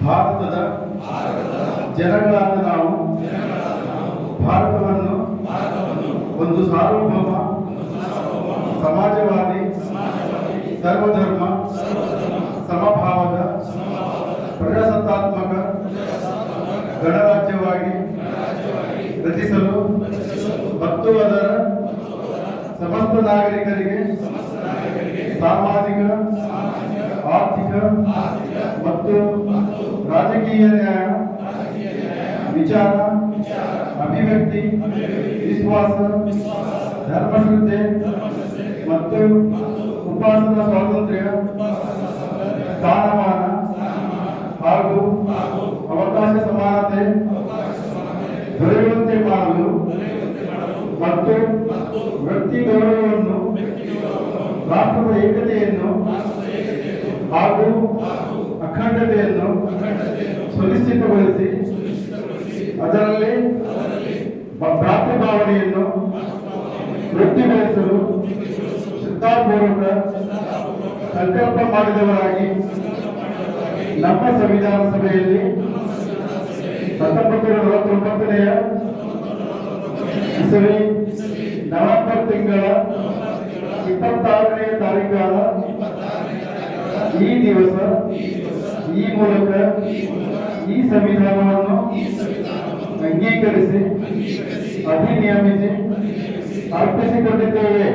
ಭಾರತದ ಜನಗಳಾದ ನಾವು ಭಾರತವನ್ನು ಒಂದು ಸಾರ್ವಭೌಮ ಸಮಾಜವಾದಿ ಸರ್ವಧರ್ಮ ಸಮಭಾವದ ಪ್ರಜಾಸತ್ತಾತ್ಮಕ ಗಣರಾಜ್ಯವಾಗಿ ರಚಿಸಲು ಮತ್ತು ಅದರ ಸಮಸ್ತ ನಾಗರಿಕರಿಗೆ ಸಾಮಾಜಿಕ ಆರ್ಥಿಕ ಮತ್ತು ರಾಜಕೀಯ ನ್ಯಾಯ ವಿಚಾರ ಅಭಿವ್ಯಕ್ತಿ ವಿಶ್ವಾಸ ಧರ್ಮಶ್ರದ್ಧೆ ಮತ್ತು ಉಪಾಸನಾ ಸ್ವಾತಂತ್ರ್ಯ ಸ್ಥಾನಮಾನ ಹಾಗೂ ಅವಕಾಶ ಸಮಾನತೆ ದೊರೆಯುವಂತೆ ಮಾಡಲು ಮತ್ತು ವ್ಯಕ್ತಿ ಗೌರವವನ್ನು ರಾಷ್ಟ್ರದ ಏಕತೆಯನ್ನು ಹಾಗೂ ಅಖಂಡತೆಯನ್ನು ಸುನಿಶ್ಚಿತಗೊಳಿಸಿ ಅದರಲ್ಲಿ ಭ್ರಾತೃಭಾವನೆಯನ್ನು ವೃತ್ತಿಗೊಳಿಸಲು ಶ್ರದ್ಧಾಪೂರ್ವಕ ಸಂಕಲ್ಪ ಮಾಡಿದವರಾಗಿ ನಮ್ಮ ಸಂವಿಧಾನ ಸಭೆಯಲ್ಲಿ 1949ನೇ ಇಸವಿ ನವೆಂಬರ್ ತಿಂಗಳ 26ನೇ ತಾರೀಖಾದ ಈ ದಿವಸ ಈ ಮೂಲಕ ಈ ಸಂವಿಧಾನವನ್ನು ಅಂಗೀಕರಿಸಿ ಅಧಿನಿಯಮಿಸಿ ಅರ್ಪಿಸಿಕೊಂಡಿದ್ದೇವೆ.